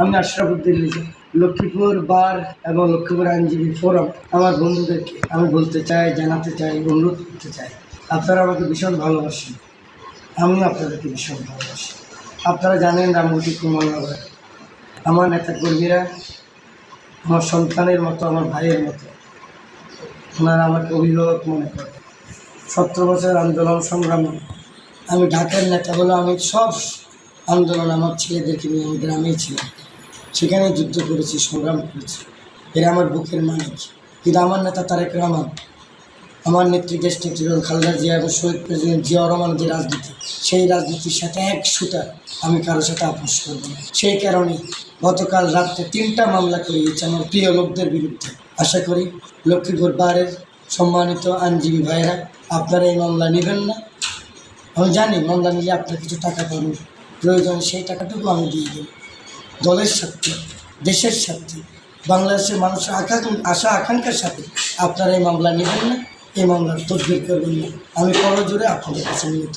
আমি আশরাফুদ্দিন লিজা, লক্ষ্মীপুর বার এবং লক্ষ্মীপুর আইনজীবী ফোরাম আমার বন্ধুদেরকে আমি বলতে চাই, জানাতে চাই, অনুরোধ করতে চাই, আপনারা আমাকে ভীষণ ভালোবাসেন, আমিও আপনাদেরকে ভীষণ ভালোবাসি। আপনারা জানেন রামগতি কুমারনগর আমার নেতা কর্মীরা আমার সন্তানের মতো, আমার ভাইয়ের মতো, ওনারা আমাকে অভিভাবক মনে করে। 17 বছর আন্দোলন সংগ্রামে আমি ঢাকার নেতা হলো, আমি সব আন্দোলন আমার ছেলেদেরকে নিয়ে আমি গ্রামেই ছিলাম, সেখানে যুদ্ধ করেছি, সংগ্রাম করেছি। এরা আমার বুকের মালিক। কিন্তু আমার নেতা তারেক রহমান, আমার নেত্রী দেশ নেত্রী খালেদা জিয়া এবং শহীদ প্রেসিডেন্ট জিয়া রহমান যে রাজনীতি, সেই রাজনীতির সাথে এক সুতা আমি কারোর সাথে আপোষ করব না। সেই কারণে গতকাল রাত্রে 3টা মামলা করিয়েছি আমার প্রিয় লোকদের বিরুদ্ধে। আশা করি লক্ষ্মীপুর বারের সম্মানিত আইনজীবী ভাইয়েরা আপনারা এই মামলা নেবেন না। আমি জানি মামলা নিলে আপনার কিছু টাকা পাবেন, প্রয়োজনে সেই টাকাটুকু আমি দিয়ে দেব। দলের স্বার্থে, দেশের স্বার্থে, বাংলাদেশের মানুষের আশা আকাঙ্ক্ষার সাথে আপনারা এই মামলা নেবেন না, এই মামলার তদবির করবেন না। আমি করজোরে আপনাদের কাছে নিয়ে